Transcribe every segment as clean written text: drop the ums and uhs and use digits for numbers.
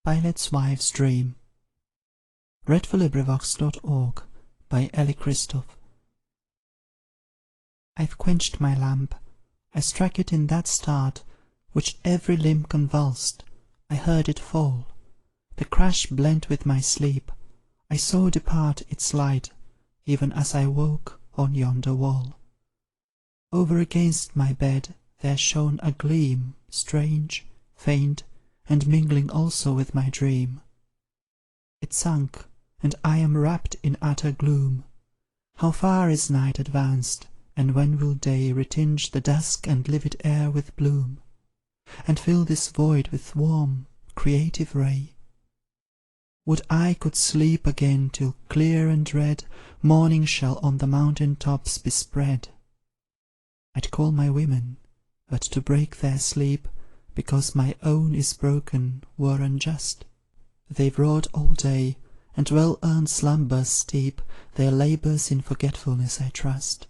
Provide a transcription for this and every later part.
Pilate's Wife's Dream. LibriVox.org by Ellis. I've quenched my lamp, I struck it in that start which every limb convulsed. I heard it fall, the crash blent with my sleep. I saw depart its light, even as I woke on yonder wall. Over against my bed there shone a gleam, strange, faint, and mingling also with my dream. It sunk, and I am wrapped in utter gloom. How far is night advanced, and when will day retinge the dusk and livid air with bloom, and fill this void with warm, creative ray? Would I could sleep again till clear and red morning shall on the mountain tops be spread. I'd call my women, but to break their sleep, because my own is broken, were unjust. They've wrought all day, and well-earned slumbers steep their labours in forgetfulness, I trust.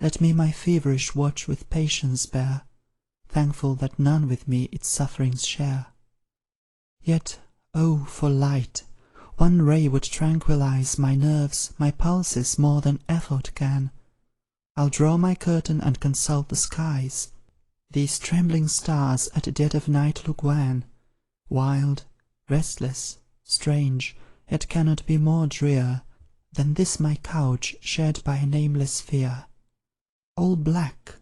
Let me my feverish watch with patience bear, thankful that none with me its sufferings share. Yet, oh, for light! One ray would tranquillize my nerves, my pulses more than effort can. I'll draw my curtain and consult the skies. These trembling stars at dead of night look wan, wild, restless, strange, yet cannot be more drear than this my couch shared by a nameless fear. All black,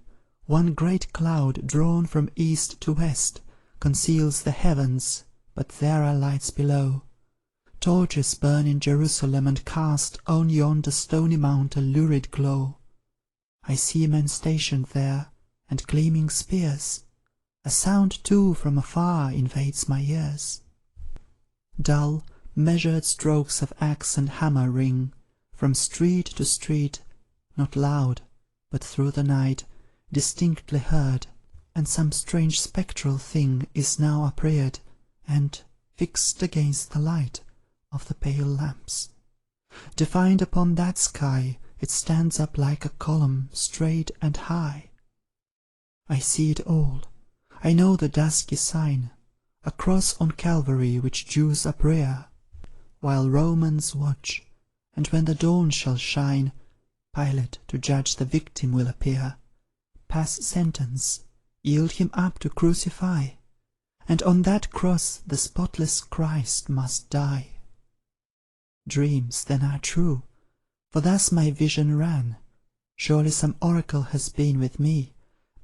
one great cloud drawn from east to west conceals the heavens, but there are lights below. Torches burn in Jerusalem and cast on yonder stony mount a lurid glow. I see men stationed there, and gleaming spears. A sound, too, from afar invades my ears. Dull, measured strokes of axe and hammer ring from street to street, not loud, but through the night, distinctly heard, and some strange spectral thing is now upreared, and, fixed against the light of the pale lamps, defined upon that sky, it stands up like a column, straight and high. I see it all. I know the dusky sign, a cross on Calvary which Jews uprear, while Romans watch, and when the dawn shall shine, Pilate to judge the victim will appear, pass sentence, yield him up to crucify, and on that cross the spotless Christ must die. Dreams, then, are true, for thus my vision ran. Surely some oracle has been with me.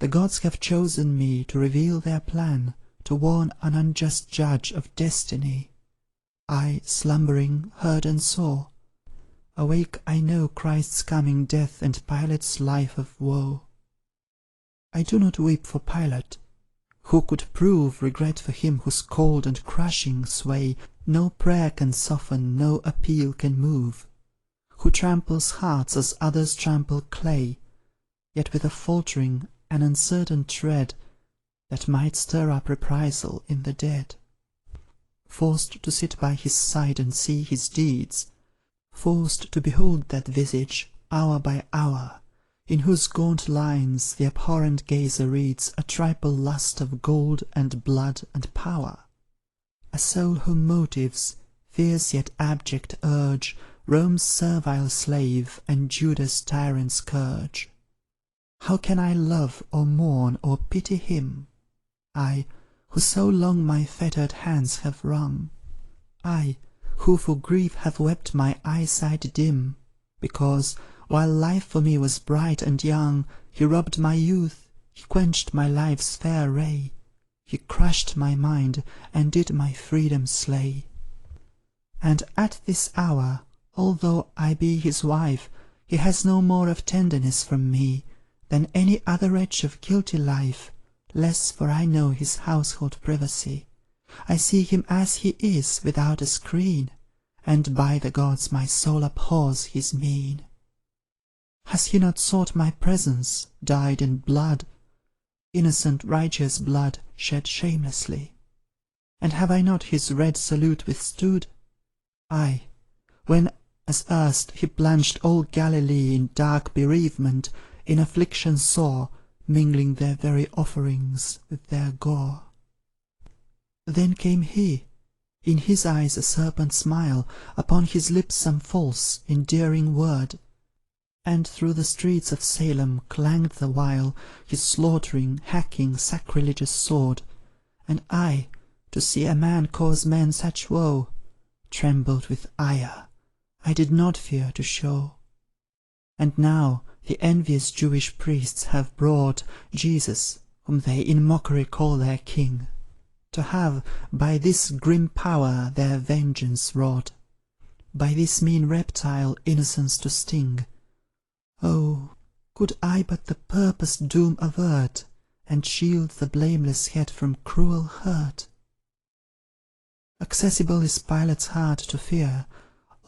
The gods have chosen me to reveal their plan, to warn an unjust judge of destiny. I, slumbering, heard and saw. Awake, I know Christ's coming death and Pilate's life of woe. I do not weep for Pilate. Who could prove regret for him whose cold and crushing sway no prayer can soften, no appeal can move? Who tramples hearts as others trample clay, yet with a faltering and uncertain tread that might stir up reprisal in the dead? Forced to sit by his side and see his deeds, forced to behold that visage, hour by hour, in whose gaunt lines the abhorrent gazer reads a triple lust of gold and blood and power. A soul whom motives, fierce yet abject, urge Rome's servile slave and Judas' tyrant scourge. How can I love or mourn or pity him? I, who so long my fettered hands have wrung. I, who for grief have wept my eyesight dim, because, while life for me was bright and young, he robbed my youth, he quenched my life's fair ray, he crushed my mind, and did my freedom slay. And at this hour, although I be his wife, he has no more of tenderness from me than any other wretch of guilty life, less, for I know his household privacy. I see him as he is, without a screen, and by the gods my soul abhors his mien. Has he not sought my presence, dyed in blood, innocent righteous blood shed shamelessly? And have I not his red salute withstood? I, when, as erst, he plunged all Galilee in dark bereavement, in affliction sore, mingling their very offerings with their gore. Then came he, In his eyes a serpent smile, upon his lips some false, endearing word, and through the streets of Salem clanged the while his slaughtering, hacking, sacrilegious sword. And I, to see a man cause men such woe, trembled with ire, I did not fear to show. And now the envious Jewish priests have brought Jesus, whom they in mockery call their King, to have by this grim power their vengeance wrought, by this mean reptile innocence to sting. Oh, could I but the purposed doom avert, and shield the blameless head from cruel hurt! Accessible is Pilate's heart to fear,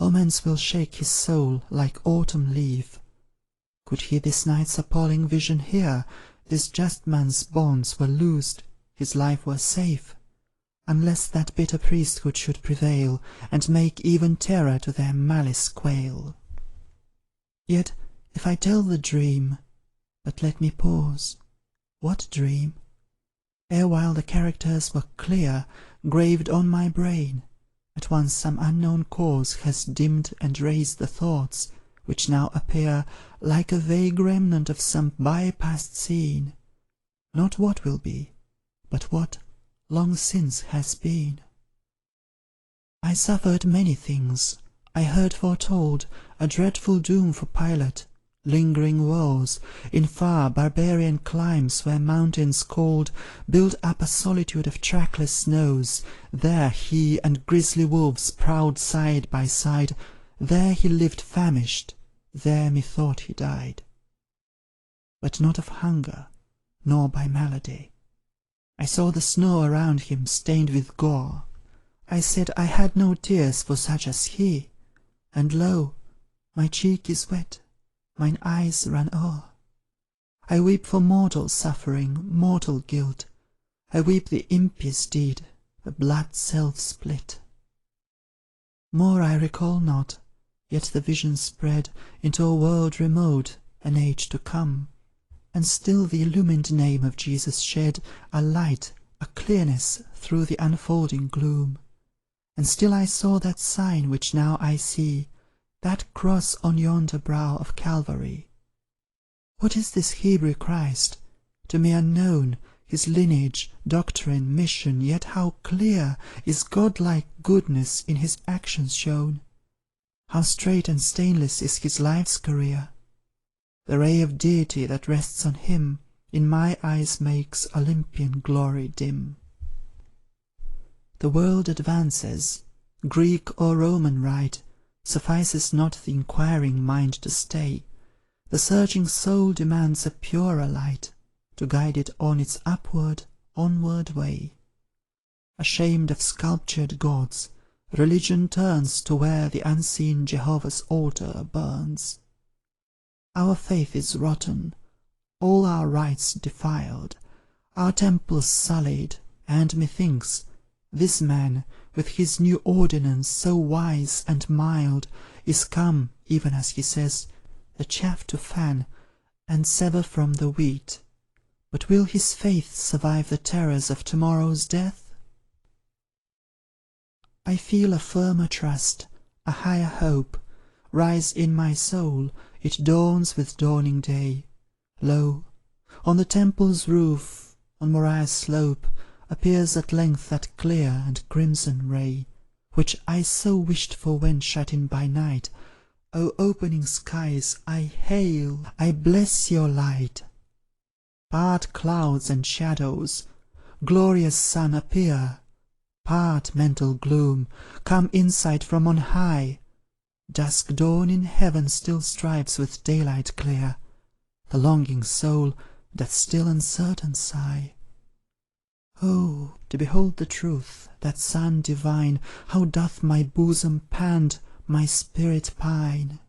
omens will shake his soul like autumn leaf. Could he this night's appalling vision hear, this just man's bonds were loosed, his life were safe, unless that bitter priesthood should prevail, and make even terror to their malice quail. Yet, if I tell the dream, but let me pause. What dream? Erewhile the characters were clear, graved on my brain. At once some unknown cause has dimmed and raised the thoughts, which now appear like a vague remnant of some by-past scene, not what will be, but what long since has been. I suffered many things. I heard foretold a dreadful doom for Pilate, lingering woes in far barbarian climes where mountains cold build up a solitude of trackless snows. There he and grisly wolves prowled side by side, there he lived famished, there methought he died. But not of hunger, nor by malady. I saw the snow around him stained with gore. I said I had no tears for such as he, and lo, my cheek is wet, mine eyes run o'er. I weep for mortal suffering, mortal guilt. I weep the impious deed, the blood self-split. More I recall not, yet the vision spread into a world remote, an age to come, and still the illumined name of Jesus shed a light, a clearness through the unfolding gloom. And still I saw that sign which now I see, that cross on yonder brow of Calvary. What is this Hebrew Christ? To me unknown, his lineage, doctrine, mission, yet how clear is godlike goodness in his actions shown! How straight and stainless is his life's career! The ray of deity that rests on him in my eyes makes Olympian glory dim. The world advances, Greek or Roman rite suffices not the inquiring mind to stay. The searching soul demands a purer light, to guide it on its upward, onward way. Ashamed of sculptured gods, religion turns to where the unseen Jehovah's altar burns. Our faith is rotten, all our rites defiled, our temples sullied, and methinks this man, with his new ordinance so wise and mild, is come, even as he says, the chaff to fan, and sever from the wheat. But will his faith survive the terrors of tomorrow's death? I feel a firmer trust, a higher hope, rise in my soul, it dawns with dawning day. Lo, on the temple's roof, on Moriah's slope, appears at length that clear and crimson ray, which I so wished for when shut in by night. O opening skies, I hail, I bless your light. Part clouds and shadows, glorious sun, appear. Part mental gloom, come insight from on high. Dusk dawn in heaven still strives with daylight clear. The longing soul doth still uncertain sigh. Oh, to behold the truth, that sun divine, how doth my bosom pant, my spirit pine!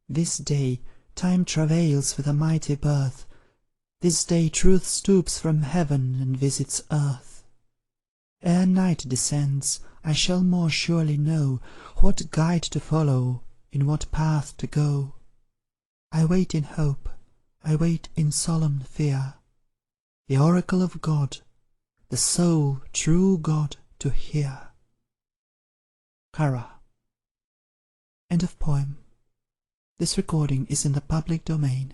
This day time travails with a mighty birth, this day truth stoops from heaven and visits earth. Ere night descends, I shall more surely know what guide to follow, in what path to go. I wait in hope, I wait in solemn fear. The oracle of God, the sole true God, to hear. Currer. End of poem. This recording is in the public domain.